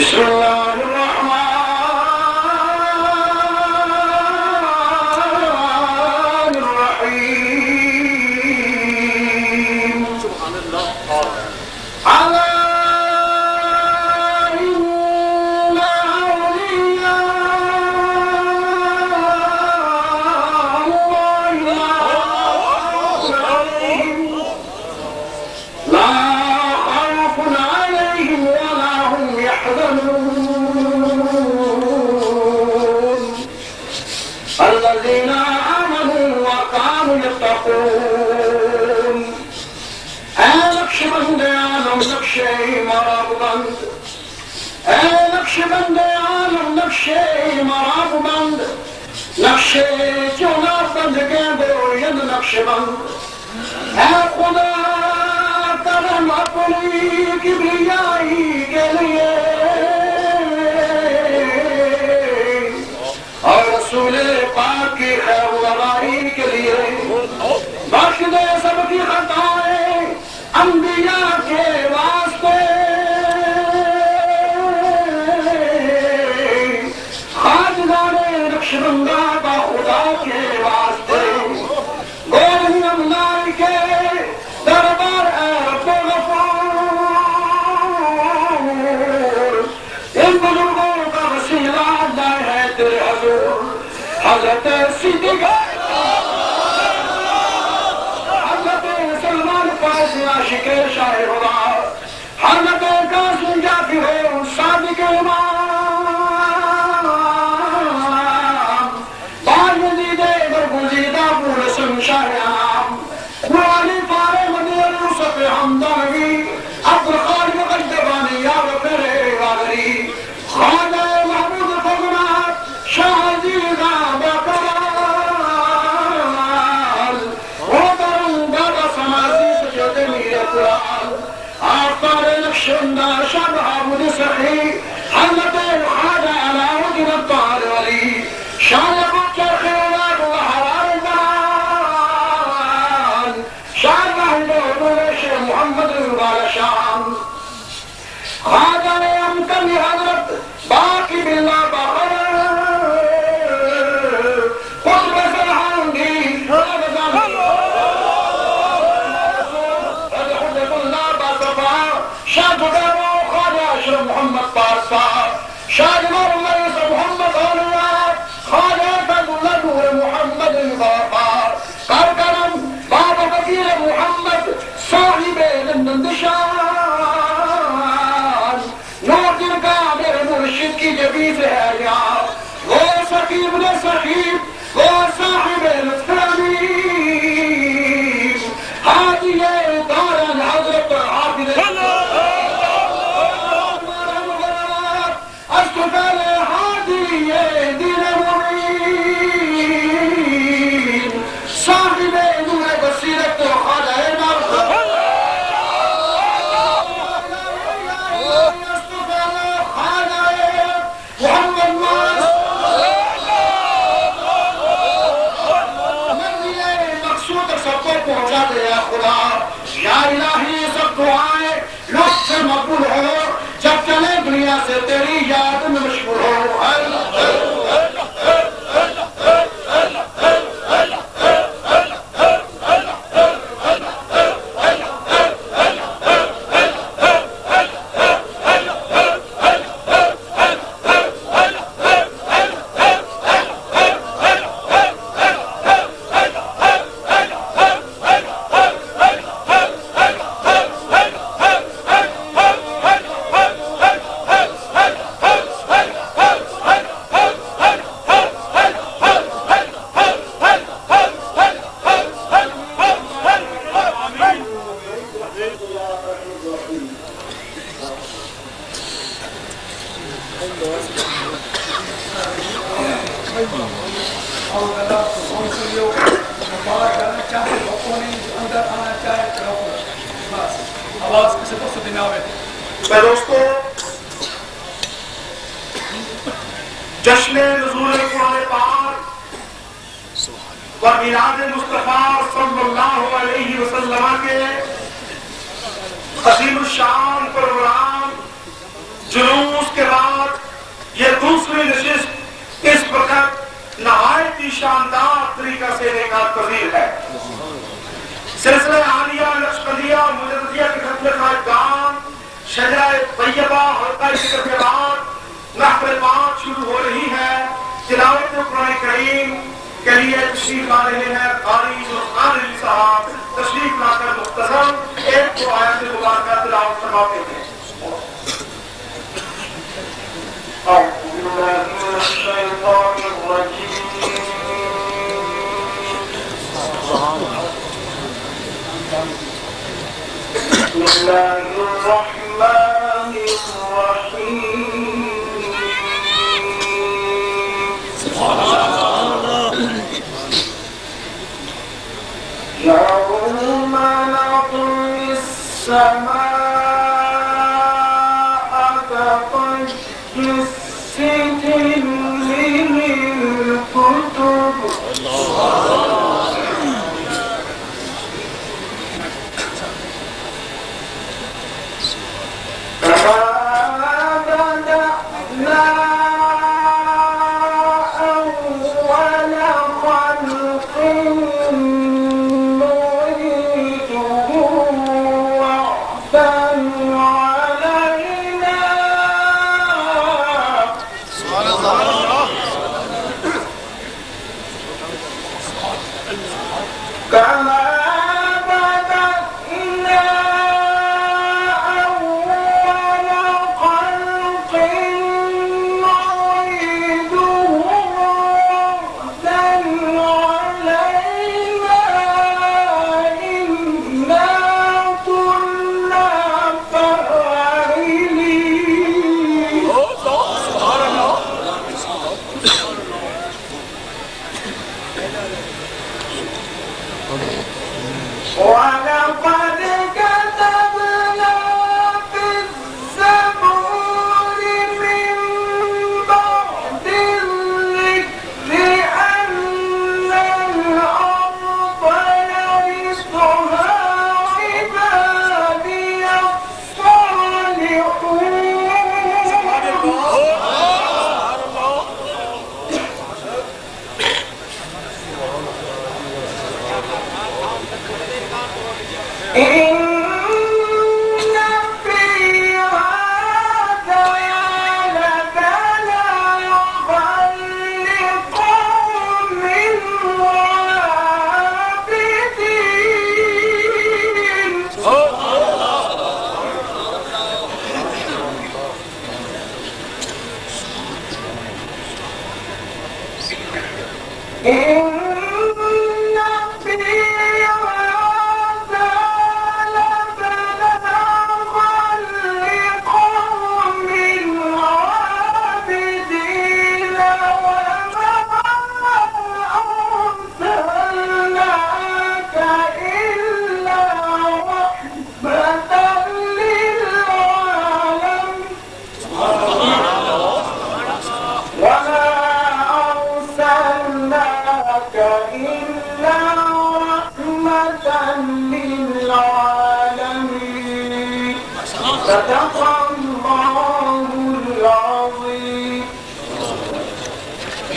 بسم الله الرحمن الرحيم. سبحان الله. على الذين آمنوا وكانوا يتقون. نقشبند عالم نقشے مراب بند، نقشبند عالم نقشے مراب بند، نقشے چونا بند کے گوید نقش بند. اے خدا کرم اپنی کبریائی کے لیے اور رسول پاک کی خیر ورائی کے لیے بخش دے سب کی خطائیں انبیاء کے واسطے. خاجگان نقشبندہ کا خدا کے واسطے گولن املائی کے دربار اے رب غفور. ان بزرگوں کا وسیلہ اللہ ہے تیرے حضور حضرت صدیق، حضرت سلمان فارسی عاشق شاہ خدا، حضرت قاسم جعفر صادق امام، باجدید برگزیدہ پورسن شاہ عام، قرآن فارے مدی یوسف حمدانی، عبدالخالق قدبانی یا بفر واغری، خواجہ محمود فغنات شاہ عزیزہ بکرال، اوترن دادا سمازی سجد میر قرآن، آفتار نقشبندہ شاہ محمود سخی، حضرت خواجہ علاؤدین الطاہر ولی، شاہ بچر خیرات و حرار دان، شاہ محمود شیخ محمد البال شام، خواجہ امکن حضرت باقی باللہ بخر، قطب سرحاندی حضرت اللہ باصفا، شاہ جدرو خواجہ اشرف محمد پارسا، شاہ جمال مریض محمد اولاد، خواجہ فضل نور محمد الغفار، کارکنم بابا فقیر محمد صاحب نندشان، نور دل کا میرے مرشد کی جبی سے ہے یار، وہ سقیب نے سقیب، وہ صاحب لطف امین، حاجی دارن حضرت حافظ استقال حاجی دین مبین، صاحب نور بصیرت خواجہ پہنچا دے یا خدا. یا الہی سب دعائیں لوگ سے مقبول ہو، جب چلے دنیا سے تیری یاد میں مشغول ہو. دوستو، جشن نزول قرآن پاک و میلاد مصطفیٰ صلی اللہ علیہ وسلم کے عظیم الشان پروگرام جلوس کے کے بعد یہ دوسری نشست اس وقت نہایت ہی شاندار طریقہ سے انعقاد پذیر ہے۔ سلسلہ عالیہ نقشبندیہ مجددیہ کے ختم خواہشگان شجرہ طیبہ حلقہ ذکر کے بعد محفل پاک شروع ہو رہی ہے۔ تلاوت قرآن کریم کے لیے تشریف لا رہے ہیں قاری سلطان علی صاحب، تشریف لا کر مختصر ایک دو آیت مبارکہ تلاوت فرماتے ہیں۔ اعوذ باللہ من الشیطان الرجیم، بسم اللہ الرحمن الرحیم، يوم نطوي السماء كطي السجل للكتب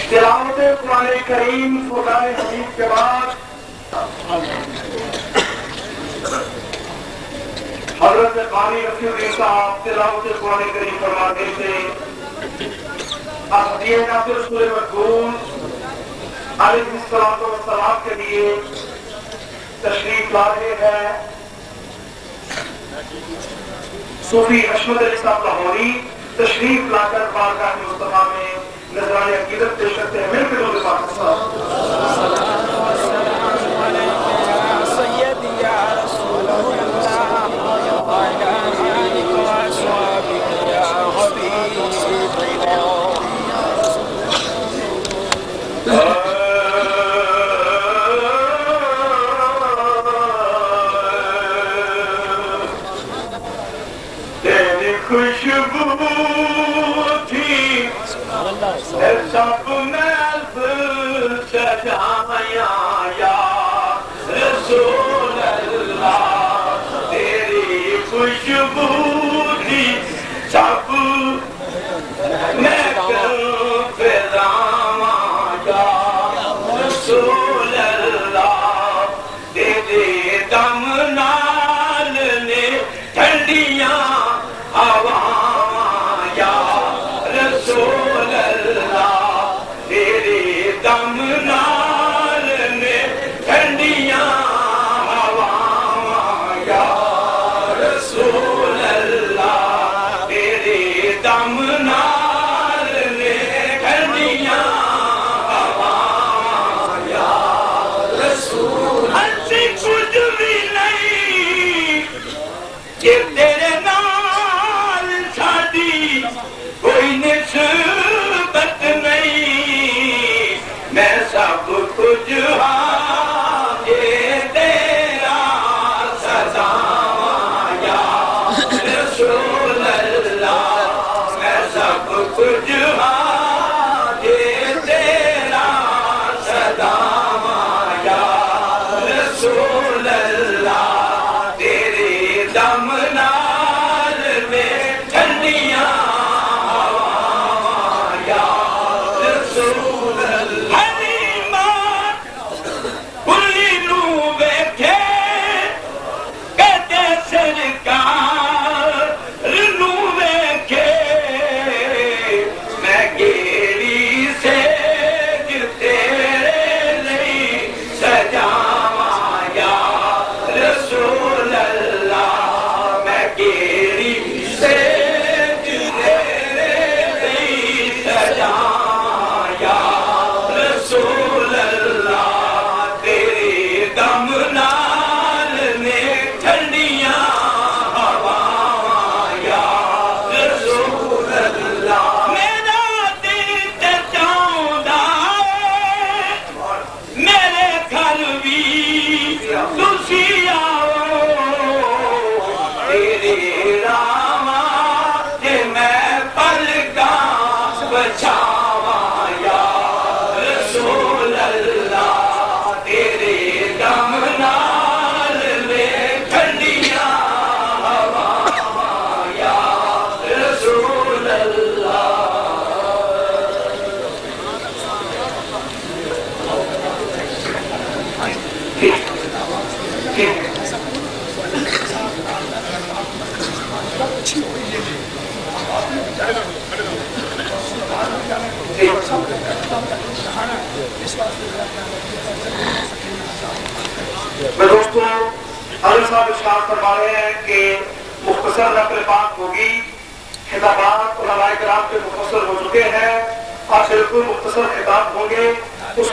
تلاوت قرآن کریم فرقان حمید کے بعد حضرت قاری رفیع الدین صاحب تلاوت قرآن کریم فرماتے تھے۔ احمدیہ ناصر رسول مقبول علیہ السلام کے لیے تشریف لا رہے ہیں صوفی حشمت علی صاحب لاہوری، تشریف لا کر بارگاہ مصطفیٰ میں نذرانِ عقیدت پیش کرتے ہیں۔ مل کے لوگ خوشبو تھی سب محفل سجایا یا رسول اللہ، تیری خوشبو تھی سب رسول اللہ تیرے دم نال نے ٹھنڈیاں ہواواں یا رسول اللہ تیرے دم نال نے ٹھنڈیاں ہواواں یا رسول ہنسی کچھ بھی نہیں کہ تیرے نال ساڈی کوئی نسبت نہیں میں سب کچھ ہاں یہ تیرا سزاواں یا رسول اللہ میں سب کچھ ہاں یہ تیرا سزاواں یا رسول اللہ تیرے دم نال میں ٹھنڈیاں ہواواں یا رسول اللہ حلیمہ کلی نو ویکھے کہتے سرکار نو ویکھے میں گیری سیج تیرے لئی سجاواں یا رسول اللہ میں گیری سیج تیرے لئی سجاواں یا رسول اللہ تیرے دم نال نے ٹھنڈیاں ہواواں یا رسول اللہ میرا دل تے چاہندا ہے میرے گھر بھی تسی آؤ تیرے راواں تے میں پلکاں بچھاواں یا رسول اللہ تیرے دم نال میں ٹھنڈیاں ہواواں یا رسول اللہ میں دوستوں حضرت صاحب ارشاد فرما رہے ہیں کہ مختصر نقل پاک ہوگی خطابات علماء کرام کے مختصر ہو چکے ہیں آج بالکل مختصر خطاب ہوں گے اس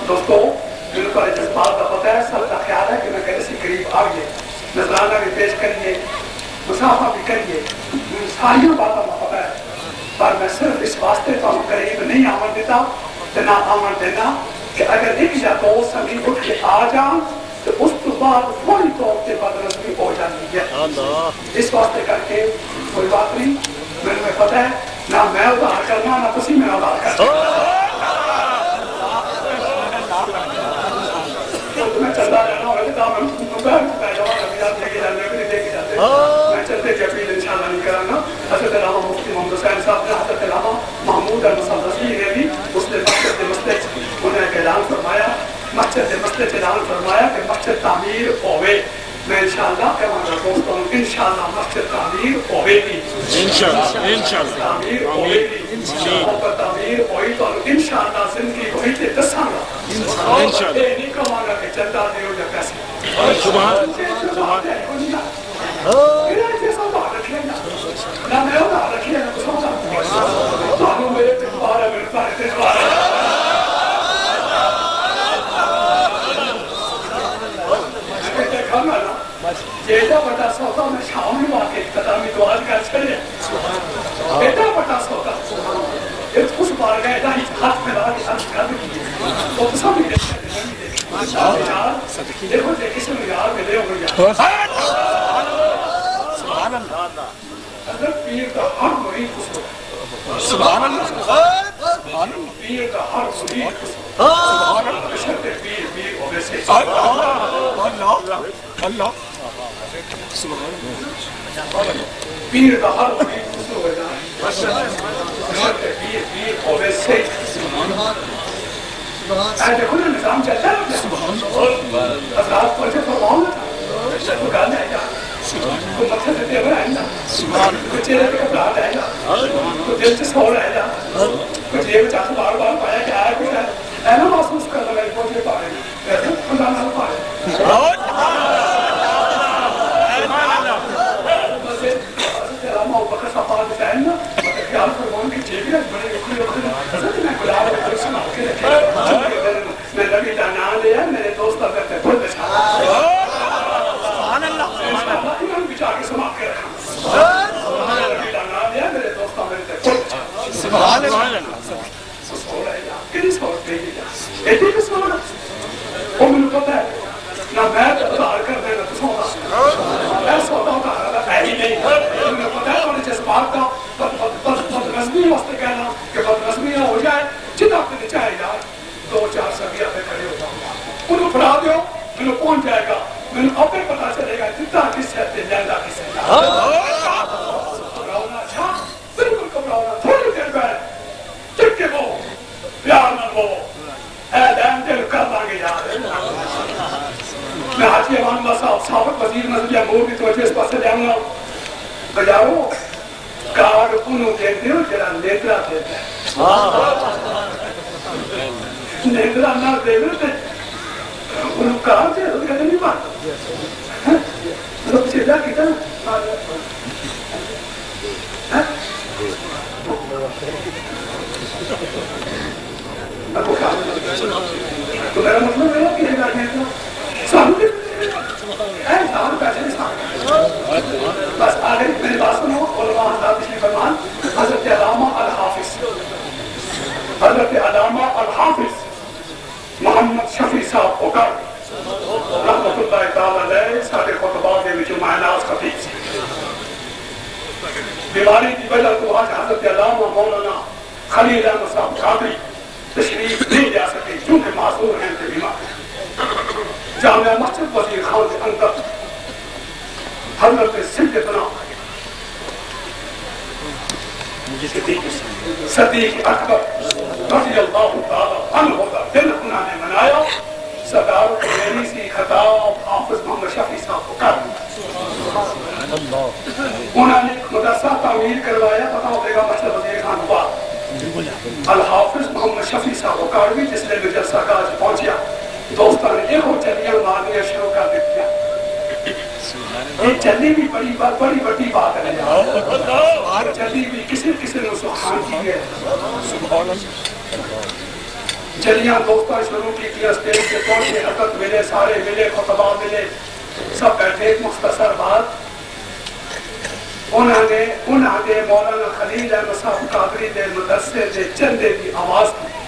دوستوں بالکل جذبات کا پتہ ہے سب کا خیال ہے کہ میں کہنے سے قریب آئیے نذرانہ بھی پیش کریے مسافہ بھی کریے ساری باتوں کا پتہ ہے پر میں صرف اس واسطے تو قریب نہیں آمن دیتا نہ آمن دینا کہ اگر ایک یا دو سنگی اٹھ کے آ جان تو اس تو بعد فوری طور پہ بدنظمی ہو جاتی ہے اس واسطے کر کے کوئی بات نہیں میں پتہ ہے نہ میں ادھار کرنا نہ تسی میں ادھار کرنا میں چلتا رہنا ہوگا کہ کام میں چلتے کہ اپیل انشاءاللہ نہیں کرانا حضرت علامہ مفتی محمد حسین صاحب نے حضرت علامہ محمود المصعب رضوی نے بھی اس نے مسجد مسجد انہیں اعلان فرمایا مسجد مسجد اعلان فرمایا کہ مسجد تعمیر ہوئے میں انشاءاللہ کہوں گا دوستوں انشاءاللہ مسجد تعمیر ہوئے گی انشاءاللہ تعمیر ہوئے گی محبت تعمیر ہوئی تو انشاءاللہ زندگی ہوئی تے دساں گا انشاءاللہ نہیں کہوں گا کہ چندہ دیو یا پیسے سبحان میرا جیسا بات رکھیں گا نہ میں ادھار رکھیں گا تو سمجھا تو میرے تکبار ہے میرے پارے تکبار ہے ایڈا بڑا سودا میں شام میں واقع قدامی دعا کر چھڑے ایڈا بڑا سودا اس بار گئے ایڈا ہی ہاتھ میں لگا کے ساتھ کر دی وہ تو سب دیکھو کسی میں یار ملے ہو گیا سبحان اللہ حضرت پیر کا ہر مرید خوش ہو سبحان اللہ سبحان اللہ پیر کا ہر مرید سبحان اللہ شرط پیر پیر ہونے سے اللہ سبحان اللہ پیر کا ہر مرید خوش ہو گیا دیکھو نا نظام چلتا ہے حضرات پہنچے فرماؤں نہ تھا وہ گانے آئے گا کو مقصد دیتے ہوئے آئے گا کو چہرے پہ کپڑات آئے گا کو دل سے سور آئے گا کو جیب چاہتا بار بار پایا کہ آیا کچھ ہے اینا محسوس کرتا میں پہنچے پا رہے ہیں کہتے ہیں خدا نہ پا رہے علامہ بکر صفحہ بتائیں نا مطلب خیال فرمون کی جیبی ہے بڑے اکھڑی اکھڑی حضرت میں گلاب اکھڑی سنا کے رکھے میں نبی کا نام لیا میرے دوست اگر تے بھول بچا سبحان اللہ امام بچا کے سما کے رکھا نبی کا نام لیا میرے دوست اگر تے بھول بچا سبحان اللہ سوڑ ہے جا کدی سوڑ دے گی جا ایتی بھی سوڑ وہ میں پتا ہے نہ میں ادھار کر دینا تو سوڑا میں سوڑا ادھار ہے ہی نہیں میں پتا ہے انہیں جذبات کا بدنظمی واسطے کہنا کہ بدنظمی نہ ہو جائے جتنا اپنے چاہے جائے 2-4 سبیہ پہ کھڑے ہو جاؤں گا انہوں پڑھا دیو انہوں پہنچ جائے گا انہوں اپنے پتا چلے گا جتنا کس ہے لیندہ کس ہے کبراؤنا چھا بالکل کبراؤنا تھوڑی دیر پہ چک کے وہ پیار نہ وہ اے دین دل کر لانگے جا رہے میں حاجی امان اللہ صاحب سابق وزیر نظریہ مور کی توجہ اس پاس سے جاؤں گا بجارو کارڈ انہوں دیکھتے ہو جرا نیترا دیتے ہیں نیترا نہ دیکھتے انہوں کہا تھے انہوں کہتے نہیں بات انہوں پچھے جا کیتا تو میرا مطلب ہے کہ یہ گاڑی ہے سامنے سامنے پیسے نہیں سامنے بس آگے میری بات سنو علماء حضرات پچھلی فرمان حضرت علامہ الحافظ محمد شفیع صاحب اوکر رحمت اللہ تعالیٰ علیہ سارے خطبات کے وچوں معناز خطیب سے بیماری کی وجہ تو آج حضرت علامہ مولانا خلیل احمد صاحب قادری تشریف نہیں جا سکے چونکہ معذور ہیں کہ بیمار ہیں جامعہ مسجد وزیر خان کے اندر حضرت سیدنا صدیق اکبر رضی اللہ تعالیٰ عنہ کا دن انہوں نے منایا صدار میری سی خطاب حافظ محمد شفیع صاحب کو کر انہوں نے مدرسہ تعمیر کروایا بتاؤ دے گا مسجد وزیر خان ہوا الحافظ محمد شفیع صاحب کو کاروی جس نے میں جلسہ کا آج پہنچیا دوستان نے ایک ہو چلیاں مانگیاں شروع کر دیتیا یہ چلی بھی بڑی بڑی بات ہے چلی بھی کسی نے سبحان کی ہے چلیاں دوستان شروع کی کیا سٹیج کے پہنچے حضرت ملے سارے ملے خطبہ ملے سب بیٹھے ایک مختصر بات انہوں نے مولانا خلیل احمد صاحب قادری دے مدرسے دے چندے دی آواز کی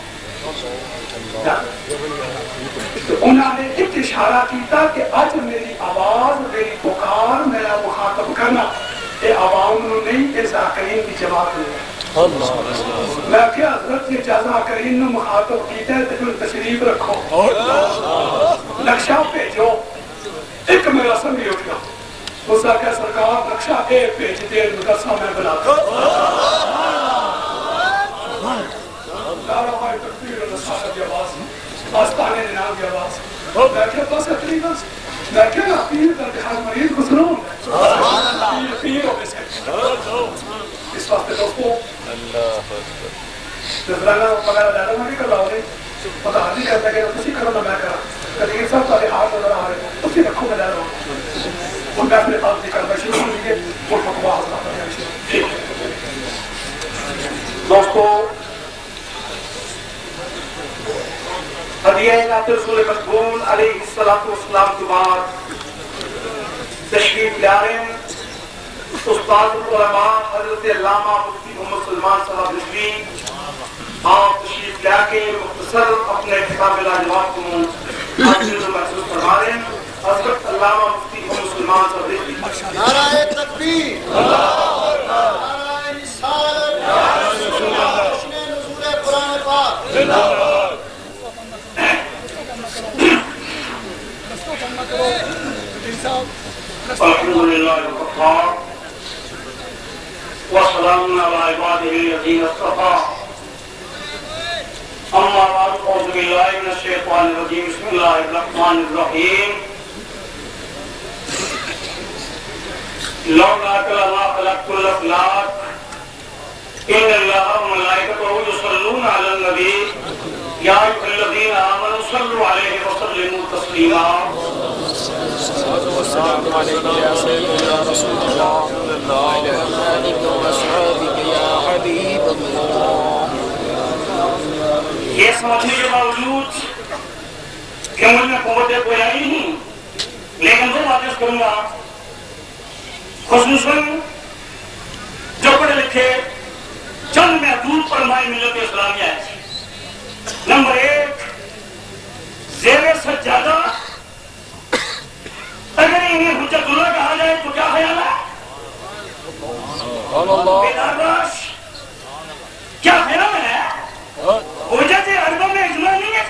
تو انہوں نے ایک اشارہ کیتا کہ آج میری آواز میری پکار میرا مخاطب کرنا یہ عوام نہیں یہ ذاکرین کی جماعت نہیں ہے میں کیا حضرت یہ ذاکرین نے مخاطب کیتا ہے تو تشریف رکھو نقشہ بھیجو ایک میرا سنگی اٹھ گیا اس کا کہ سرکار نقشہ ایک بھیج دے مدرسہ میں بنا دو دارہ تکبیر رسالہ کی آواز آستانے نام کی آواز میں کیا بس اتنی بس میں کیا پیر درد ہر مریض کو سنوں پیر ہو بس اس واسطے دوستو نظرانہ پگاہ دادا میں بھی کر رہا ہوں پتہ حاضی کرتا ہے کہ تسی کرو نہ میں کرا کدھے یہ سب تارے ہاتھ نظر آ رہے تسی رکھو میں دادا ہوں اور میں اپنے پاس ذکر میں شروع ہوں لیے اور فتوہ حضرات میں شروع دوستو ہدیہ نعت رسول مقبول علیہ السلام کے بعد تشریف لے رہے ہیں استاد العلماء حضرت علامہ مفتی محمد سلمان صاحب رضوی آپ تشریف لے کے مختصر اپنے خطاب لاجواب کو محسوس فرما رہے ہیں حضرت علامہ مفتی محمد سلمان صاحب رضوی نعرہ تکبیر نعرہ رسالت نعرہ نزول قرآن پاک الحمدللہ الغفار وسلام على عباده الذين اصطفى أما بعد أعوذ بالله من الشيطان الرجيم بسم الله الرحمن الرحيم لولا ما خلقت الأفلاك إن الله وملائكته يصلون على النبي يا أيها الذين آمنوا صلوا عليه وسلموا تسليما الصلاة والسلام عليك يا سيدنا رسول الله وعلى آلك وأصحابك يا حبيب الله. یہ سمجھنے کے باوجود کہ مجھ میں قوت گویائی نہیں، لیکن دو باتیں کروں گا، خصوصاً جو پڑھے لکھے چند محدود علماء ملت اسلامیہ ہے. نمبر 1، زیر سجادہ اگر انہیں حجت اللہ کہا جائے تو کیا خیال ہے؟ بیدار باش کیا خیال ہے؟ حجت اربع میں اجماع نہیں ہے؟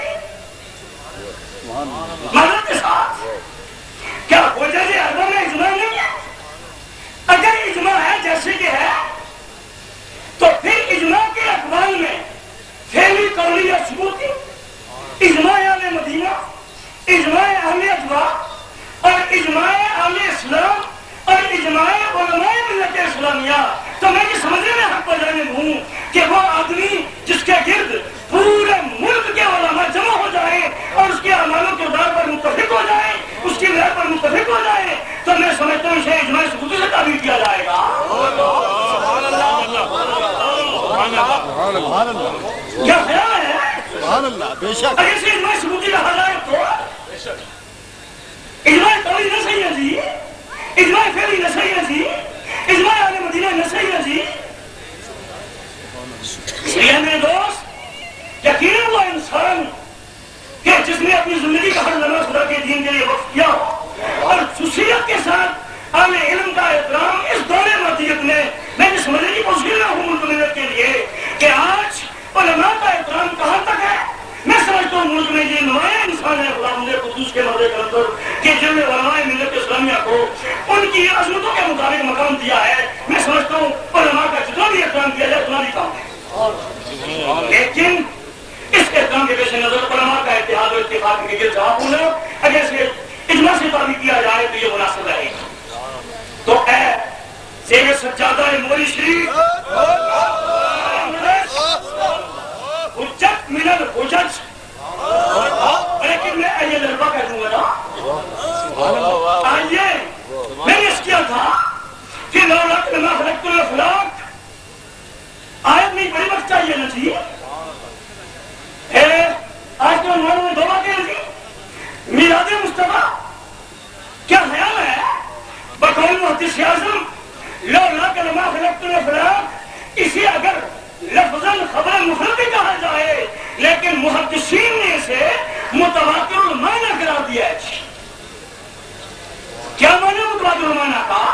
مدد کے ساتھ کیا حجت اربع میں اجماع نہیں ہے؟ اگر اجماع ہے جیسے کہ ہے تو پھر اجماع کے اقوال میں فعلی قولی یا ثبوتی، اجماع اہل مدینہ، اجماع اہل اجماع اور اجماع اہل اسلام اور اجماع علماء ملت اسلامیہ. تو میں یہ سمجھنے میں حق بجانے ہوں کہ وہ آدمی جس کے گرد پورے ملک کے علماء جمع ہو جائیں اور اس کے اعمالوں کے کردار پر متفق ہو جائیں، اس کی لہر پر متفق ہو جائیں، تو میں سمجھتا ہوں اسے اجماع ثبوتی سے تعبیر کیا جائے گا. کیا خیال ہے؟ اگر اسے اجماع ثبوتی کہا جائے تو اجماع قولی نہ صحیح ہے جی، اجماع فعلی نہ صحیح ہے جی، اجماع اہل مدینہ نہ صحیح ہے جی. اس لیے میرے دوست یقیناً وہ انسان کہ جس نے اپنی زندگی کا ہر لمحہ خدا کے دین کے لیے وقف کیا ہو اور خصوصیت کے ساتھ اہل علم کا احترام اس دور مدیت میں میں نے سمجھنے کی کوشش نہ ہوں ملک ملت کے لیے کہ آج علماء کا احترام کہاں تک ہے. میں سمجھتا ہوں ملک میں یہ نمایاں انسان ہے خداوند قدوس کے مرد کلندر کہ جن نے علماء ملت اسلامیہ کو ان کی عظمتوں کے مطابق مقام دیا ہے. میں سمجھتا ہوں علماء کا جتنا بھی احترام کیا جائے اتنا بھی کام ہے، لیکن اس احترام کے پیش نظر علماء کا اتحاد و اتفاق کے گرد جہاں ہونا اگر اسے اجماع سے تعبیر کیا جائے تو یہ مناسب رہے گا. تو اے زیر سجادہ موری شریف حجت من الحجج، لیکن میں یہ لربا کہہ دوں گا نا. آئیے میں نے اس کیا تھا کہ لولا ما خلقت الافلاک آیت میں بڑی وقت چاہیے نا جی. آج تو انہوں نے دو باتیں تھی. میلاد مصطفیٰ کیا خیال ہے بقول محدث اعظم لولا ما خلقت الافلاک، اسے اگر لفظاً خبر مفرد بھی کہا جائے لیکن محدثین نے اسے متواتر المعنی قرار دیا ہے. کیا معنی متواتر المعنی کا؟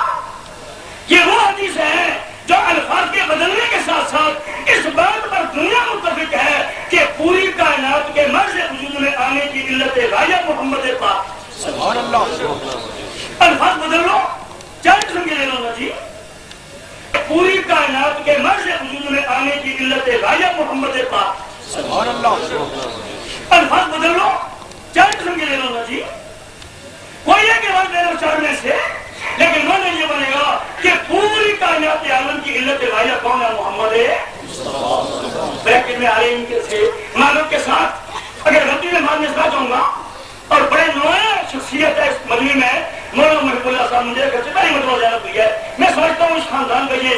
یہ وہ حدیث ہے جو الفاظ کے بدلنے کے ساتھ ساتھ اس بات پر دنیا متفق ہے کہ پوری کائنات کے مرز وجود میں آنے کی علت غایہ محمد پاک. سبحان اللہ. الفاظ بدل لو، چار قسم کے لے لو نا جی. پوری کائنات کے مرز وجود میں آنے کی علت غایہ محمد پاک. سبحان اللہ. الفاظ بدل لو، چار قسم کے لے لو نا جی. کوئی ایک الفاظ لے لو چار میں سے، لیکن معنی یہ بنے گا کہ پوری کائنات عالم کی علت غایہ کون ہے؟ محمد. بریکٹ میں آ رہے ان کے سے معلوم کے ساتھ اگر غلطی میں بعد میں سنا چاہوں گا اور بڑے نمایاں شخصیت ہے اس مجمع میں مولانا محب اللہ صاحب، مجھے کتنا ہی مطلب زیادہ ہوئی ہے. میں سمجھتا ہوں اس خاندان کا یہ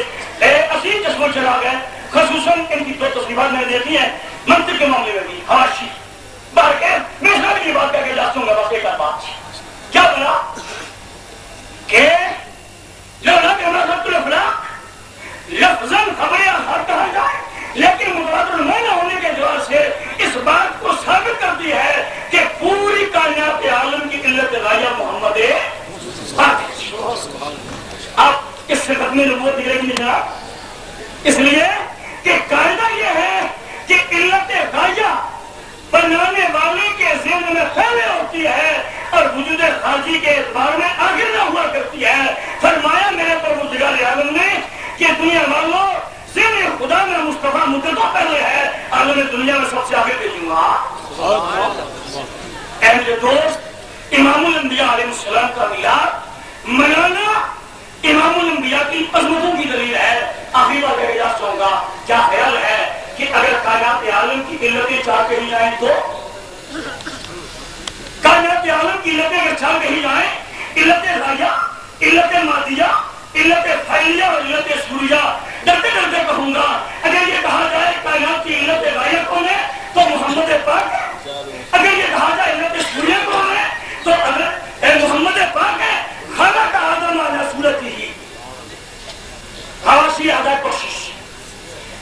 عظیم چشم و چراغ ہے. خصوصاً ان کی دو تصریفات میں نے دیکھی ہیں منطق کے معاملے میں بھی حواشی باہر کے. میں سب کی بات کر کے جاتا ہوں گا. بس ایک بات کیا بنا کہ لولا ما خلقت الافلاک لفظاً خبر آخر کہا جائے لیکن متواتر المعنی ہونے کے جواب سے اس بات کو ثابت کرتی ہے کہ پوری کائنات عالم کی علت غایہ محمد پاک. اب اس سے ختم نبوت نکلے گی جناب، اس لیے کہ قاعدہ یہ ہے کہ علت غایہ بنانے والے کے ذہن میں پہلے ہوتی ہے اور وجود خارجی کے اعتبار میں آخر نہ ہوا کرتی ہے. فرمایا میرے پروردگار عالم نے کہ دنیا والوں سر خدا میں مصطفیٰ مدتوں پہلے ہے اور میں دنیا میں سب سے آگے بھیجوں گا. اے میرے دوست، امام الانبیاء علیہ السلام کا میلاد منانا امام الانبیاء کی عظمتوں کی دلیل ہے. آخری بار اجازت چاہوں گا، کیا خیال ہے کہ اگر کائنات عالم کی علتیں چاہ کہیں جائیں تو کائنات عالم کی علتیں اگر چاہ کہیں جائیں، علت ذائیہ، علت مادیہ، علت فعلیہ اور علت سوریہ، ڈرتے ڈرتے کہوں گا اگر یہ کہا جائے کائنات کی علت ذائیہ کون ہے تو محمد پاک ہے. اگر یہ کہا جائے علت سوریہ کون ہے تو محمد پاک ہے. خلق آدم علی صورتہ، حواشی آدھا کوشش.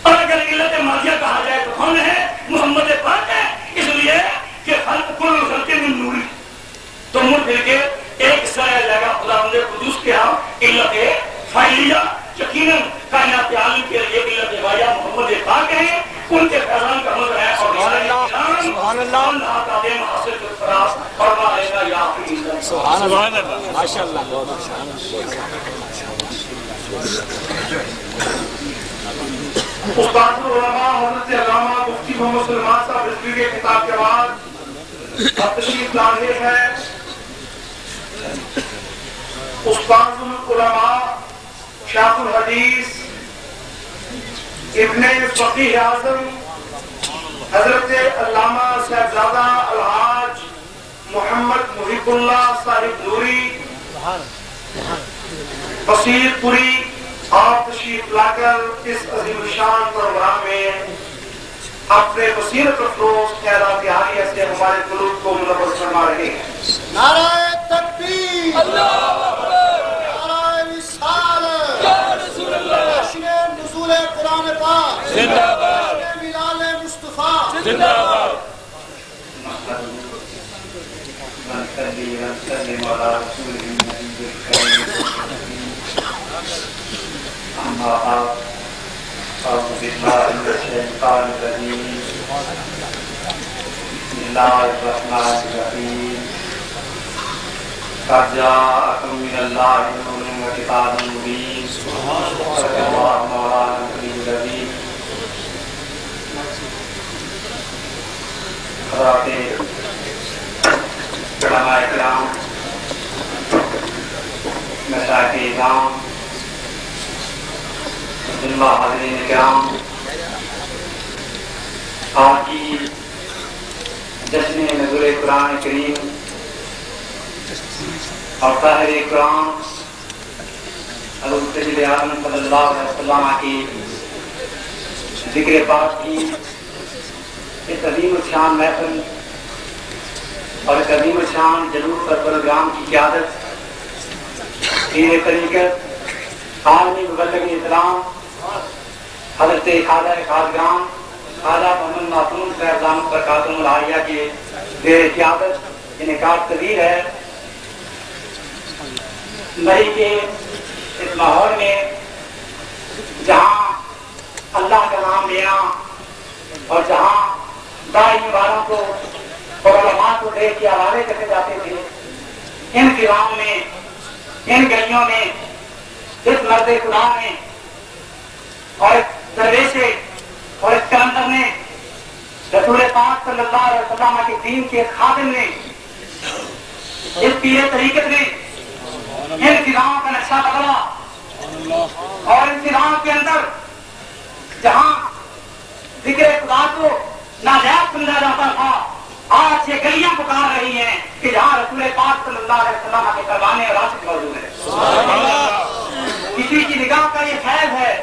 اور اگر علت مادیہ کہا جائے تو کون ہے؟ محمد پاک ہے. اس لیے کہ خلق کل خلق من نوری، تو مڑ پھر کے ایک سایہ لگا خداوند قدوس کے ہاں علت فعلیہ. یقیناً کائنات عالم کے لیے علت غایہ محمد پاک ہیں، ان کے فیضان کا مظہر ہے. اور سبحان اللہ تعظیم حاصل فرماس اور مالنا یا سبحان اللہ ماشاءاللہ. استاد العلماء حضرت علامہ مفتی محمد سلمان صاحب رضوی کے خطاب کے بعد اب تشریف لانے ہیں استاد العلماء شیخ الحدیث ابن فقیہ اعظم حضرت علامہ صاحبزادہ الحاج محمد محب اللہ صاحب نوری بصیر پوری. آپ تشریف لا کر اس عظیم شان پروگرام میں اپنے بصیرت افروز خیالات عالیہ سے ہمارے قلوب کو منور فرما رہے ہیں. نعرہ تکبیر، اللہ اکبر، نعرہ رسالت، یا رسول اللہ، جشن نزول قرآن پاک زندہ باد، جشن ملال مصطفیٰ زندہ باد. أما بعد أعوذ بالله من الشيطان الرجيم بسم الله الرحمن الرحيم قد جاءكم من الله نور وكتاب مبين صدق الله مولانا العلي العظيم. حضرات علماء کرام، مشائخ اعظام، جنبہ حاضرین کرام، آج کی جشن نزول قرآن کریم اور طاہر قرآن حضرت سید اعظم صلی اللہ علیہ وسلم کی ذکر پاک کی اس عظیم الشان محفل اور اس عظیم الشان جلوس اور پروگرام کی قیادت پیر طریقت عالمی مبلغ اسلام حضرت خواجہ خواجگان خواجہ محمد معصوم صاحب دامت برکاتہم العالیہ کی زیر قیادت انعقاد پذیر ہے. مئی کے اس ماحول میں جہاں اللہ کا نام لینا اور جہاں داعی والوں کو اور علماء کو دیکھ کے حوالے کرتے جاتے تھے، ان فضاؤں میں، ان گلیوں میں اس مرد خدا نے اور اس درویش اور اس کلندر نے، رسول پاک صلی اللہ علیہ وسلم کے دین کے خادم نے، اس پیر طریقت نے ان فضاؤں کا نقشہ بدلا اور ان فضاؤں کے اندر جہاں ذکر خدا کو ناجائز سمجھا جاتا تھا، آج یہ گلیاں پکار رہی ہیں کہ جہاں رسول پاک صلی اللہ علیہ وسلم کے قربانے اور عاشق موجود ہیں. کسی کی نگاہ کا یہ فیض ہے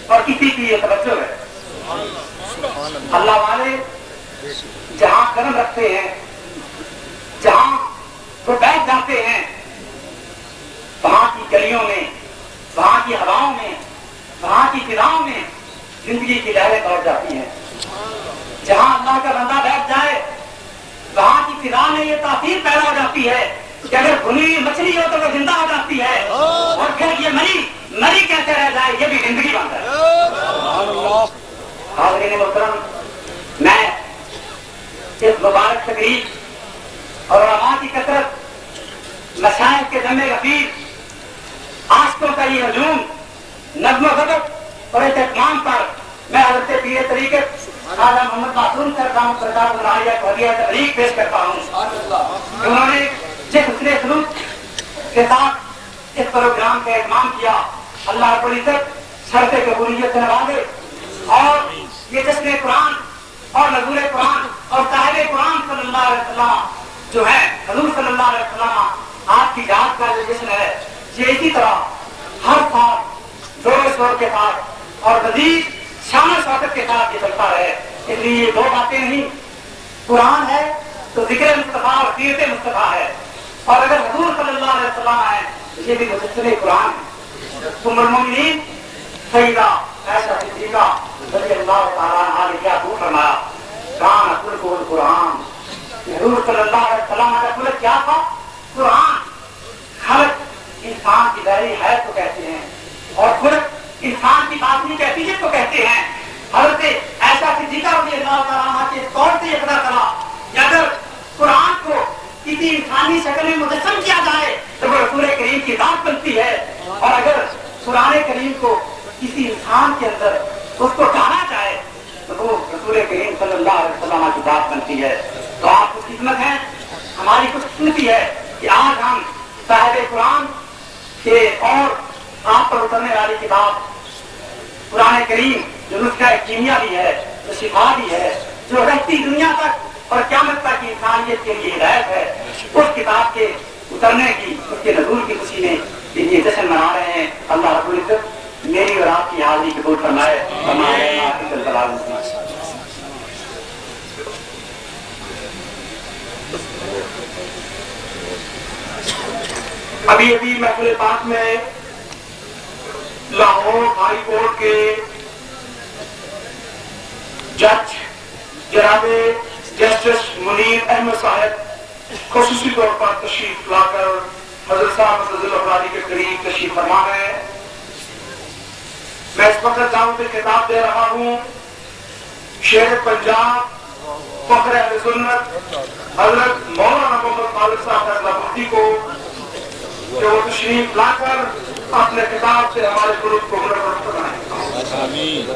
اور کسی کی یہ توجہ ہے. اللہ والے جہاں قدم رکھتے ہیں، جہاں وہ بیٹھ جاتے ہیں، وہاں کی گلیوں میں، وہاں کی ہواؤں میں، وہاں کی فضاؤں میں زندگی کی لہریں دوڑ جاتی ہیں. جہاں اللہ کا بندہ بیٹھ جائے وہاں کی فضا میں یہ تاثیر پیدا ہو جاتی ہے کہ اگر بھنی ہوئی مچھلی ہو تو وہ زندہ ہو جاتی ہے، اور پھر یہ مری کیسے رہ جائے، یہ بھی زندگی بن جائے. حاضرین محترم، میں اس مبارک تقریب اور علماء کی کثرت، مشائخ کے ذمے غفیر، عاشقوں کا یہ ہجوم نظم و ضبط اور اہتمام پر میں حضرت پیر طریقت خواجہ محمد معصوم صاحب سرکار الہیہ کو ہدیہ تبریک پیش کرتا ہوں کہ انہوں نے جس حسن سلوک کے ساتھ اس پروگرام کا اہتمام کیا، اللہ رب العزت شرط قبولیت سے نوازے، اور یہ جشن قرآن اور نزول قرآن اور صاحب قرآن صلی اللہ علیہ وسلم جو ہے حضور صلی اللہ علیہ وسلم آپ کی یاد کا جو جشن ہے، یہ اسی طرح ہر سال زور و شور کے ساتھ اور مزید شان و شوکت کے ساتھ یہ چلتا ہے۔ اس لیے یہ دو باتیں نہیں، قرآن ہے تو ذکر مصطفیٰ اور سیرت مصطفیٰ ہے، اور اگر حضور صلی اللہ علیہ وسلم ہے یہ بھی مجسم قرآن ہے۔ ام المؤمنین سیدہ عائشہ صدیقہ رضی اللہ تعالیٰ عنہا نے کیا خوب فرمایا، کان خلق القرآن، حضور صلی اللہ علیہ وسلم کا خلق کیا تھا؟ قرآن۔ خلق انسان کی ظاہری حیت کو کہتے ہیں اور خلق انسان کی باطنی کیفیت کو کہتے ہیں۔ حضرت عائشہ صدیقہ رضی اللہ تعالیٰ عنہا کے طور سے یہ پتہ چلا کہ اگر قرآن کو کسی انسانی شکل میں مجسم کیا جائے تو وہ رسول کریم کی ذات بنتی ہے، اور اگر قرآن کریم کو کسی انسان کے اندر اس کو ڈالا جائے تو وہ رسول کریم صلی اللہ علیہ وسلم کی ذات بنتی ہے۔ تو آپ کو خدمت ہے، ہماری خوش قسمتی ہے کہ آج ہم صاحب قرآن کے اور آپ پر اترنے والی کتاب قرآن کریم جو نسخہ کیمیا بھی ہے، جو شفا بھی ہے، جو رہتی دنیا تک اور قیامت تک کی انسانیت کے لیے ہدایت ہے، اس کتاب کے اترنے کی، اس کے نزول کی خوشی میں یہ جشن منا رہے ہیں۔ اللہ رب العزت میری اور آپ کی حاضری قبول فرمائے۔ ابھی ابھی محفل پاک میں لاہور ہائی کورٹ کے جج جناب جسٹس منیر احمد صاحب خصوصی طور پر تشریف لا کر حضرت صاحب فضل افرادی کے قریب تشریف فرما ہے۔ میں اس وقت دعوت خطاب دے رہا ہوں شیر پنجاب فخر اہل سنت حضرت مولانا محمد خالد صاحب فیصلہ بختی کو کہ وہ تشریف لا کر اپنے خطاب سے ہمارے گروپ کو منعقد کرائیں۔ آمین۔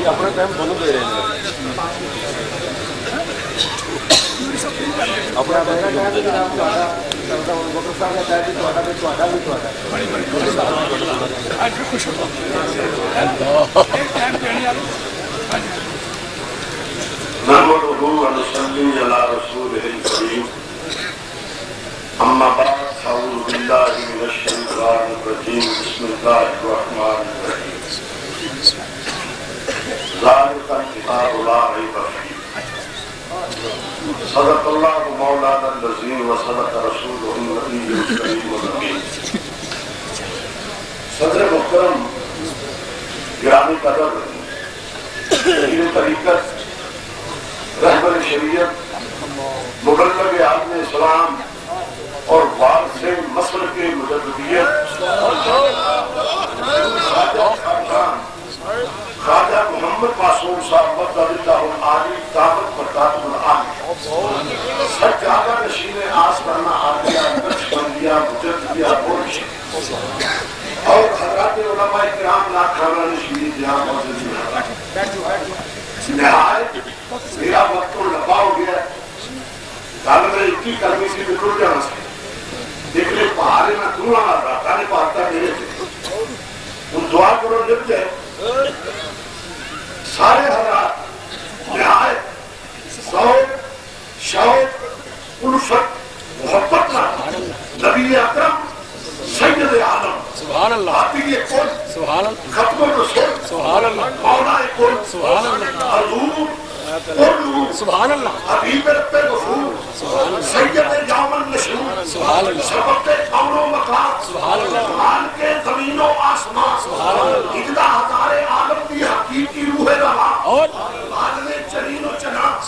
اپنا ٹائم بولو دے رہے ہیں اپنا نحمده ونصلي على رسوله الكريم اما بعد اعوذ بالله من الشيطان الرجيم بسم الله الرحمن الرحيم ذلك الكتاب لا ريب فيه صدق الله مولانا العظيم وصدق رسوله النبي الكريم الامين۔ صدر محترم گرامی قدر پیر طریقت رہبر شریعت مبلغ عالم اسلام اور وارث مسلک مجددیت خواجہ محمد معصوم صاحب اللہ العالی طاقت پر طاقت العالی سجادہ نشین آسمانہ عالیہ نقشبندیہ مجددیہ برش اور حضرات علماء کرام لاکھانہ نشین جہاں موجود نہایت میرا وقت تو لبا ہو گیا کل میں اتنی کرمی سے بکل جانا سے دیکھ لے پہاڑے میں دور آنا رہتا نہیں پاتا میرے سے ان دعا کرو لب جائے سارے حضرات نہایت ذوق شوق الفت محبت کا نبی اکرم سید عالم سبحان اللہ آتی کل سبحان اللہ ختم الرسول سبحان اللہ مولا کل سبحان اللہ حضور قرنور سبحان اللہ حبیب رب غفور سید یوم النشور سبحان اللہ سبب کون و مکان سبحان اللہ مال کے زمین و آسمان سبحان اللہ اجدا ہزار عالم کی حقیقی روح رہا اور عالم چرین و چنا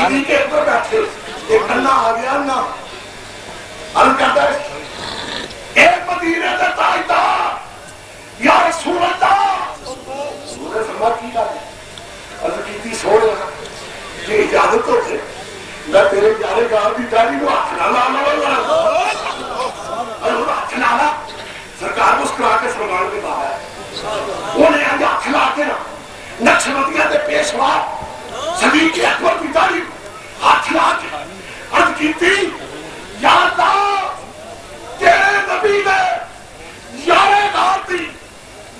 سبھی کے اوپر بیٹھے ایک انا آ گیا نا ان کہتا ہے اے مدینے دے تاجدار یا رسول اللہ سورہ فرما کی گل عرض کیتی سونے کہ اجازت ہو جائے میں تیرے پیارے گار دی داڑھی کو ہاتھ نہ لا ہاتھ نہ لا سرکار مسکرا کے فرمان کے باہر ہے انہیں آگے ہاتھ لا کے نا نقشبندیہ دے پیشوا صدیق اکبر کی داڑھی ہاتھ لا کے عرض کیتی یا اللہ تیرے نبی دے یارے گار دی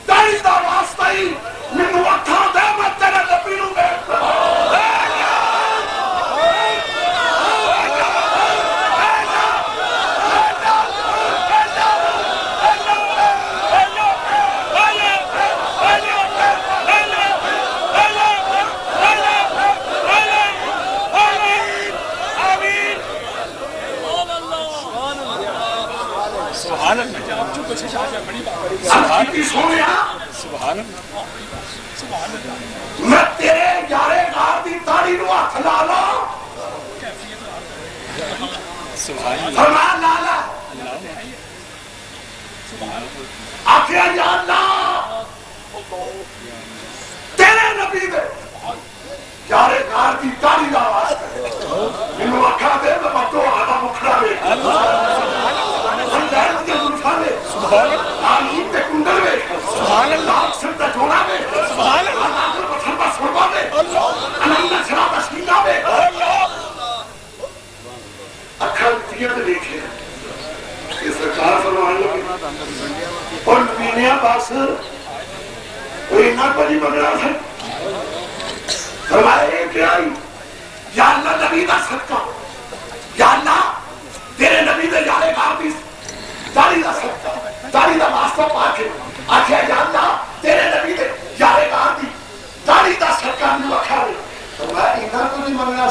داڑھی دا واسطہ ہی مینوں اکھاں دے میں تیرے نبی نوں دیکھ میں تیرے یارے گار دی داڑھی نو ہاتھ لا لا فرمایا لا لا آخیا یا اللہ تیرے نبی دے یارے گار دی داڑھی دا واسطہ مینوں اکھاں دے میں بتو آدھا مکھڑا وے تعلیم تے کنڈل وے سبحان اللہ اکثر تے جوڑا وے سبحان اللہ پتھر پر سربا وے انند شراب اشکینا وے اکھر دیا تے دیکھے یہ سرکار فرمان لگے اور نبینیاں باس کوئی نہ بڑی بگڑا تھا فرمایا اے کیا یا اللہ نبی دا صدقہ یا اللہ تیرے نبی دے یارے گار دی داڑھی دا صدقہ داڑھی دا واسطہ پا کے آخیا یا اللہ تیرے نبی دے یارے گار دی داڑھی دا صدقہ نو آخیا فرمایا انہاں تو نہیں منگنا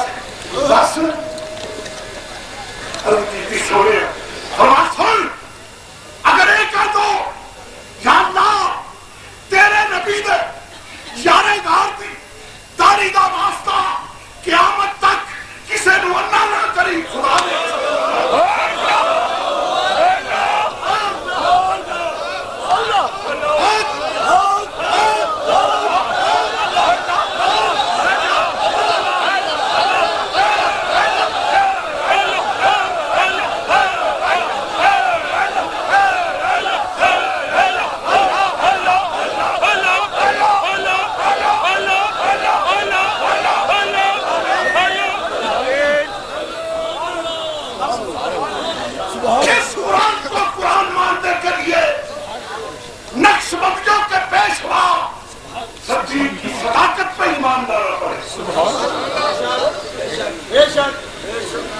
بس عرض کیتی سونے فرمایا سن اگر ایک کہہ دو یا اللہ تیرے نبی دے یارے گار دی داڑھی دا واسطہ قیامت تک کسے نو انا نہ کری خدا نے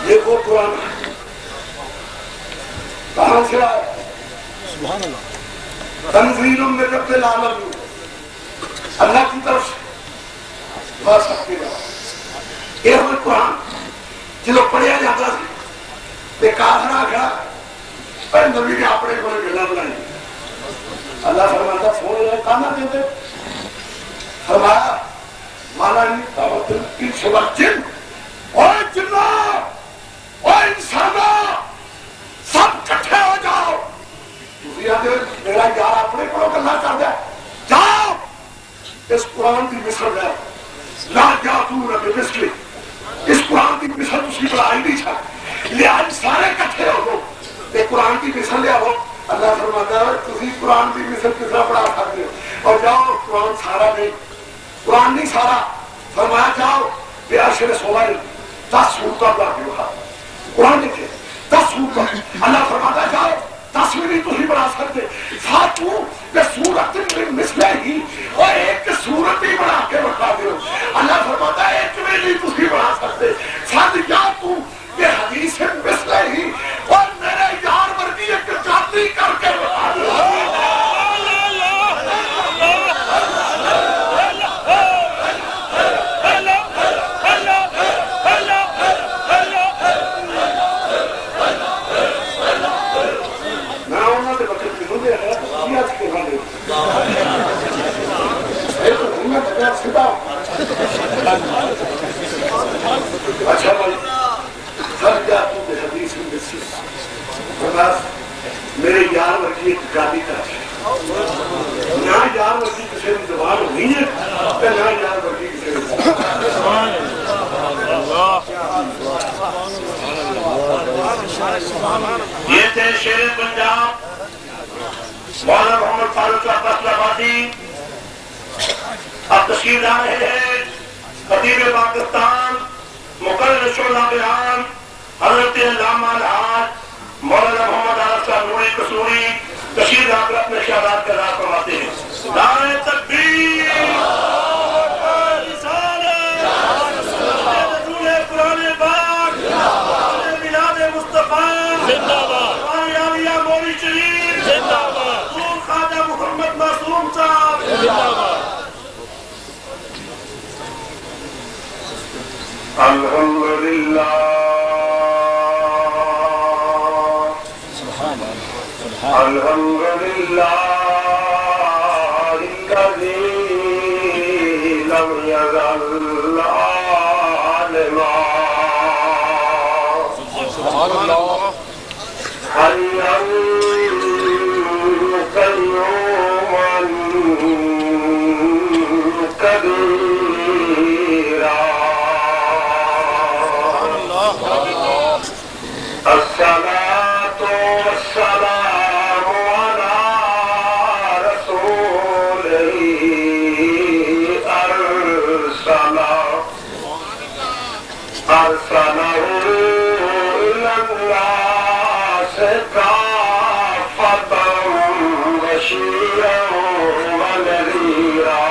یہ وہ قرآن کہاں سے آئے سبحان اللہ تنزیل من رب العالمین اللہ کی طرف سے واسطے یہ ہوئے قرآن جلو پڑھیا جاتا سی بے کافرہ کھڑا پر نبی نے اپنے کو گلا بنائی اللہ فرماتا سونے لئے کانا دیتے فرمایا مانا نہیں دعوت انس والجن اور جنہ اور انسانہ سب کٹھے ہو جاؤ تُسی آدھے میرا یار اپنے کو گلا کر دے جاؤ اس قرآن کی مثل ہے لا جاتون بمثلی اس قرآن کی مثل تُسی بڑھائی نہیں چھا لہذا سارے کٹھے ہو گو یہ قرآن کی مثل لیا ہو اللہ فرماتا ہے تُسی قرآن کی مثل کسا بڑھا سکتے ہو اور جاؤ قرآن سارا نہیں قرآن نہیں سارا فرمایا جاؤ بے عشر سوائل 10 سورتہ بڑھا کے بخار قرآن دیکھے 10 سورتہ اللہ فرماتا جاؤ 10 بھی نہیں تو ہی بڑھا سکتے ساتھوں کہ سورت میں مثلے ہی اور ایک سورت ہی بڑھا کے بخار دے اللہ فرماتا ہے ایک میں نہیں تو ہی بڑھا سکتے ساتھ یا تو کہ حدیث مثلے ہی اور میرے یار ورگی ایک جاتی کر کے بخار دے میرے یار وکی گاڑی کا نہ یار وکی کسی نے زبان ہوئی ہے نہ یار وکی کسی نے یہ تھے شیر پنجاب مولانا محمد فاروق عباس آبادی. اب تشریف لا رہے ہیں خطیب پاکستان مقرر شعلہ بیان حضرت علامہ الحاج مولانا محمد عارف صاحب نوری قصوری تشریف لا کر اپنے خیالات کا اظہار فرماتے ہیں. نعرہ تکبیر، رسول قرآن پاک، میلاد مصطفیٰ زندہ باد، عالیہ مولی شریف زندہ باد، خواجہ محمد معصوم صاحب زندہ باد. الحمدللہ الحمدللہ الذی لم یزل عالما سبحان اللہ حیا قیوما قدیرا الصلاة والسلام على رسوله أرسله إلى الناس كافة بشيرا ونذيرا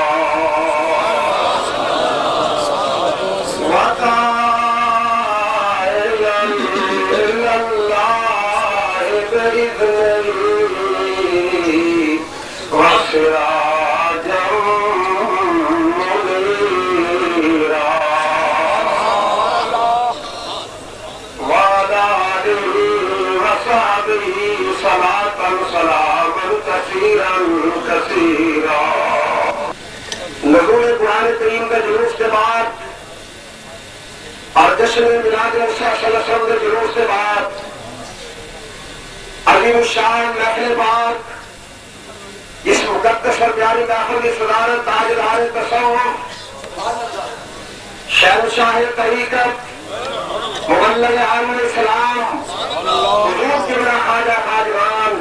وسراجا منيرا وعلى آله وصحبه صلاة سلاما كثيرا كثيرا. نزول قرآن کریم کا جلوس کے بعد اور جشن میلاد موسیٰ صلی اللہ علیہ وسلم کے جلوس کے بعد عظیم الشان محفل پاک اس مقدس اور پیاری محفل کی صدارت تاجدار تصوف شہنشاہ طریقت مبلغ عالم الاسلام حضور کے بڑا خواجہ خواجگان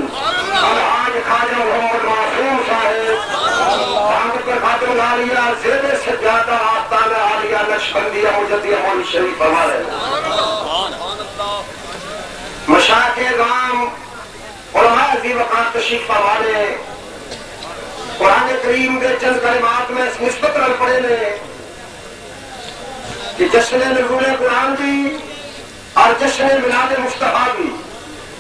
الحاج خواجہ محمد معصوم صاحب دامت پر خاتم العالیہ زید سجادہ آستانہ عالیہ نقشبندیہ مجدیہ مولی شریف ہمارے مشائخ اعظام علماء عظیم وقار تشریف فرمانے قرآن کریم کے چند کلمات میں نسبت رل پڑے نے کہ جشن نزول قرآن بھی اور جشن میلاد مصطفیٰ بھی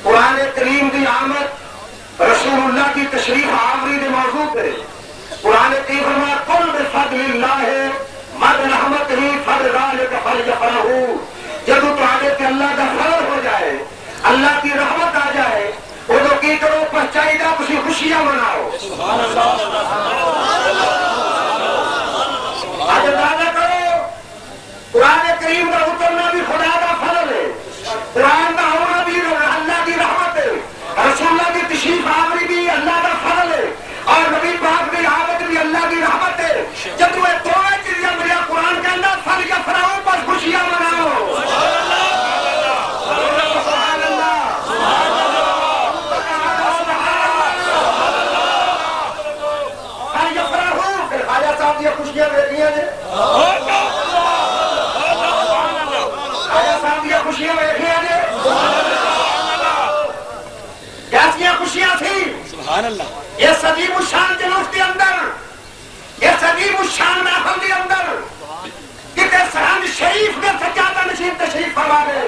قرآن کریم کی آمد رسول اللہ کی تشریف آوری کے موضوع پہ قرآن کریم فرمایا قل بفضل اللہ برحمتہ فبذلک فلیفرحوا. جب تو آگے کہ اللہ کا فضل ہو جائے اللہ کی رحمت آ جائے وہ تو کی کرو پہنچائی گا کسی خوشیاں مناؤ. آج اندازہ کرو قرآن کریم کا اترنا بھی خدا کا فضل ہے، قرآن کا ہونا بھی اللہ کی رحمت ہے، رسول اللہ کی تشریف آوری بھی اللہ کا فضل ہے اور نبی پاک کی آمد بھی اللہ کی رحمت ہے. جب تمہیں دونوں چیزیں ملیا قرآن کے اندر فلیفرحوا پر خوشیاں مناؤ. خوشیاں دیکھیاں نے آیا صاحب یہ خوشیاں دیکھیاں نے کیسیاں خوشیاں تھیں. سبحان اللہ. یہ عظیم الشان جلوس کے اندر یہ عظیم الشان محفل کے اندر کتنے سرحد شریف کے سجادہ نشین تشریف فرما دے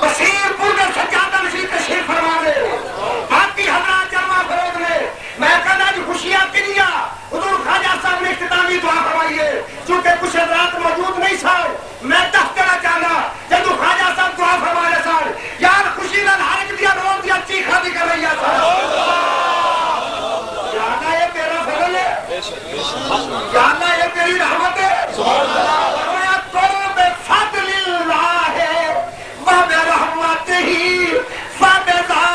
بصیر پور کے سجادہ نشین تشریف فرما دے باقی حضرات جمع فروغ نے میں کہنا جو خوشیاں کنیا حضور خواجہ صاحب نے اختتامی دعا فرمائیے چونکہ کچھ حضرات موجود نہیں سر میں دف کرنا چاہنا جب خواجہ صاحب دعا فرمائے سر یار خوشی نہ ہارک دیا روز دیا چیخا بھی کر رہی ہے سر. جانا یہ تیرا فضل ہے جانا یہ تیری رحمت ہے. فرمایا قل بفضل اللہ وبرحمتہ فبذلک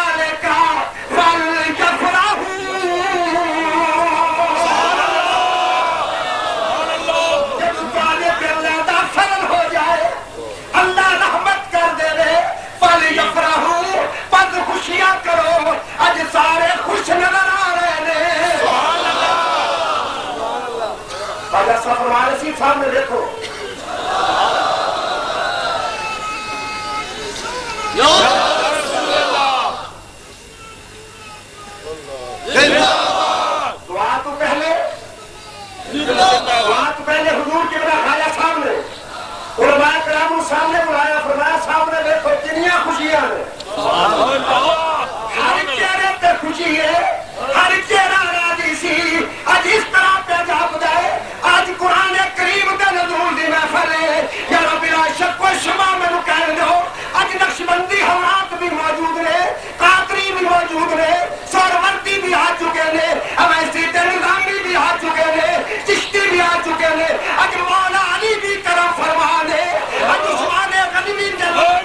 سامنے بلایا فرمایا سامنے دیکھو کنیاں خوشیاں نے ہر چہرے تے خوشی ہے ہر چہرہ راضی سی اج اس طرح پہ جاپ جائے آج قرآن کریم دے نزول دی محفل ہے یا رب لا شک و شبہ میں کہہ دو اج نقشبندی حضرات بھی موجود نے قادری بھی موجود نے سہروردی بھی آ چکے نے اویسی تے نظامی بھی آ چکے نے چشتی بھی آ چکے نے اج مولا علی بھی کرم فرما نے اج عثمان غنی بھی جلوہ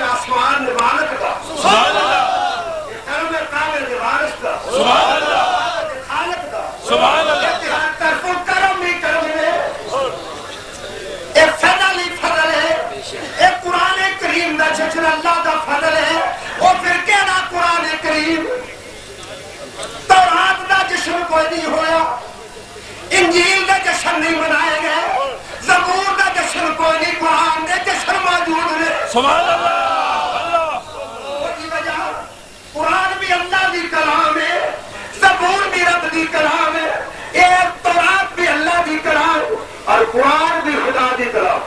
آسمان نبانت کا سبحان اللہ کرم کامل نبانس کا سبحان اللہ خالق کا سبحان اللہ طرف کرم بھی کرم ہے ایک فضل ہی فضل ہے ایک قرآن کریم دا جشن اللہ دا فضل ہے اور پھر کہنا قرآن کریم تورات دا جشن کوئی نہیں ہویا انجیل دا جشن نہیں منائے گئے زبور دا جشن کوئی نہیں قرآن دے جشن موجود ہے سبحان اللہ قرآن بھی اللہ دی کلام ہے زبور بھی رب دی کلام ہے ایک تورات بھی اللہ دی کلام اور قرآن بھی خدا دی کلام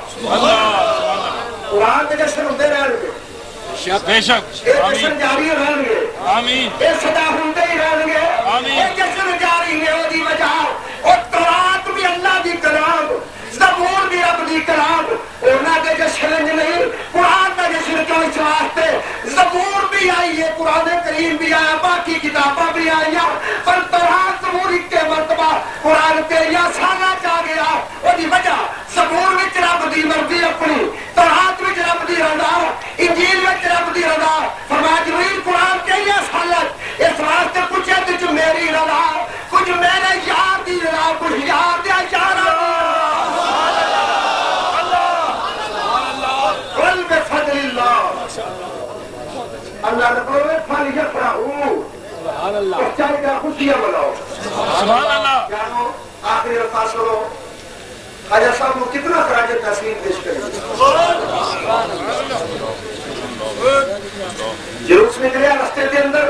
قرآن کے جشن ہوتے رہن گے بے شک یہ جشن جاری رہن گے آمین یہ صدا ہوتے ہی رہن گے آمین یہ جشن جاری ہے وہ دی وجہ اور تورات بھی اللہ دی کلام زبور بھی رب دی کلام اونا کے جشن نہیں قرآن کا جشن کیوں اس واسطے زبور بھی آئی ہے قرآن کریم بھی آیا باقی کتاباں بھی آئی پر تورات زبور کے مرتبہ قرآن کے یا سانا چاہ گیا وہ دی وجہ زبور وچ رب دی مرضی اپنی تورات وچ رب دی رضا انجیل وچ رب دی رضا فرمایا جبریل قرآن کے یا سالت اس واسطے پوچھے تجھ میری رضا کچھ میرے یار دی رضا کچھ یار دیا یار اللہ نے پھل سبحان اللہ چاہے گا خوشیاں مناؤ سبحان اللہ جانو آخری الفاظ سنو خواجہ صاحب کو کتنا خراج تحسین پیش کریں جلوس نکلیا رستے کے اندر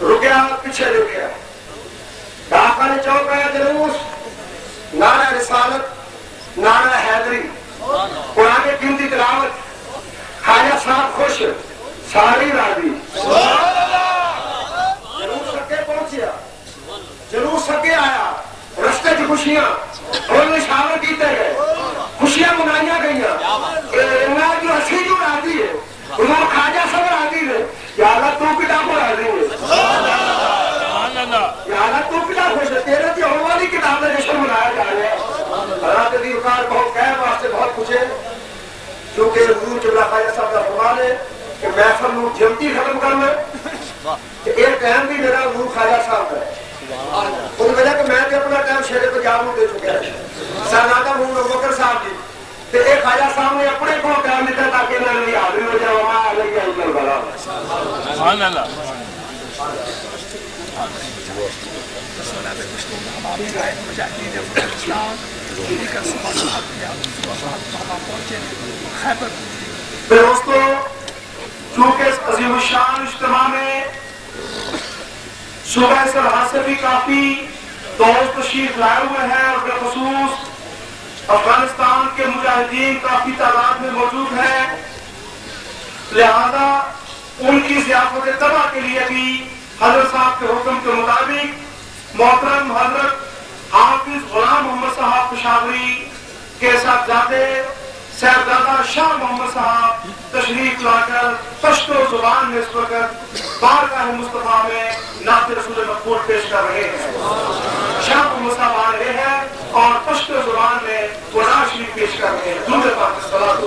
رکیا پیچھے رکیا ڈاکہ نے چوک آیا جلوس نعرہ رسالت نعرہ حیدری قرآن قیمتی تلاوت خواجہ صاحب خوش ساری راضی جلوس سکے پہنچیا جلوس سکے آیا رستے کی خوشیاں اور نشاور کیتے گئے خوشیاں منائیاں گئیاں جو ہنسی جو راضی ہے انہوں خواجہ صاحب راضی ہے یا اللہ تو کتاب راضی ہے یا اللہ تو کتاب خوش ہے تیرے کی ہونے والی کتاب میں جشن منایا جا رہا ہے حضرات دی وقار بہت کہہ واسطے بہت کچھ ہے کیونکہ حضور قبلہ خواجہ صاحب کا فرمان ہے کہ محفل نو جلدی ختم کرنا ایک ٹائم بھی میرا حضور خواجہ صاحب ہے ان وجہ کہ میں اپنا ٹائم شیر پنجاب نو دے چکا ہے سرناتا مون بکر صاحب جی تے ایک خواجہ صاحب نے اپنے کو ٹائم دیتا تاکہ انہوں نے حاضری ہو جائے وما علیہ اجل بلا سبحان اللہ دوستو چونکہ اس عظیم الشان اجتماع میں صوبہ سرحد سے بھی کافی دوست تشریف لائے ہوئے ہیں اور بالخصوص افغانستان کے مجاہدین کافی تعداد میں موجود ہیں، لہذا ان کی ضیافت طبع کے لیے بھی حضرت صاحب کے حکم کے مطابق محترم حضرت حافظ غلام محمد صاحب پشاوری کے صاحبزادے صاحبزادہ شاہ محمد صاحب تشریف لا کر پشتو زبان میں اس وقت بارگاہ مصطفیٰ میں نعت رسول مقبول پیش کر رہے ہیں۔ شاہ محمد صاحب آ رہے ہیں اور پشتو زبان میں وہ نعت شریف پیش کر رہے ہیں۔ درود پاک الصلاۃ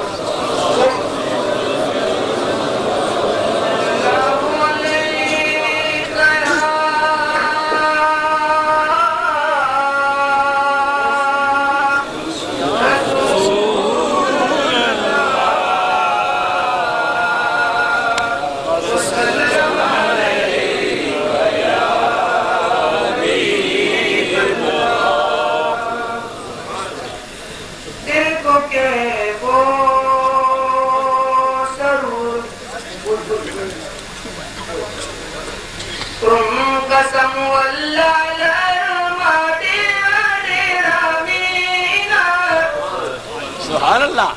سبحان اللہ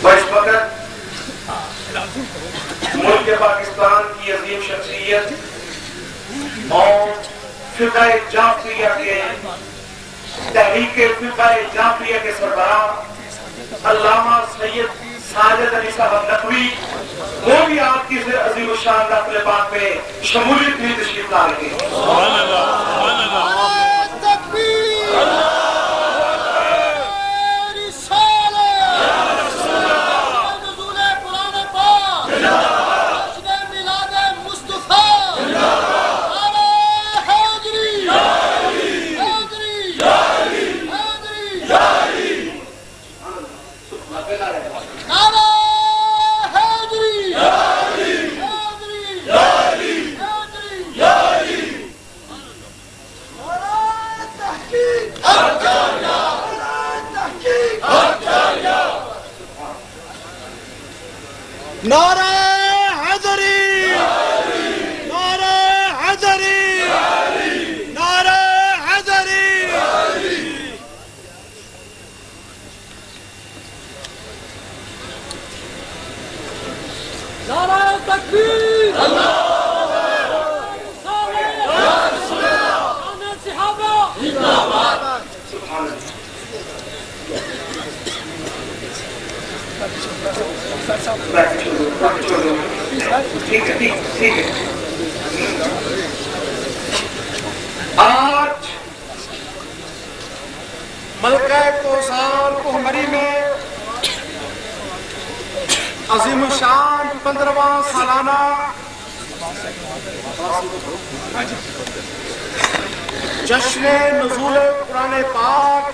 اس وقت ملک پاکستان کی عظیم شخصیت اور فقہ جعفریہ کے تحریک فقہ جعفریہ کے سربراہ علامہ سید ساجد علی صاحب نقوی وہ بھی آپ کی عظیم الشان نقل پاک میں شمولیت میں تشریف لا رہے ہیں. نعرہ حیدری، نعرہ حیدری، نعرہ حیدری. نعرہ تکبیر، ٹھیک ہے. آج ملکہ کوثر کوہمری میں عظیم الشان 15واں سالانہ جشن نزول قرآن پاک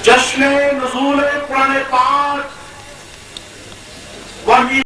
جشن نزول قرآن پاک وحی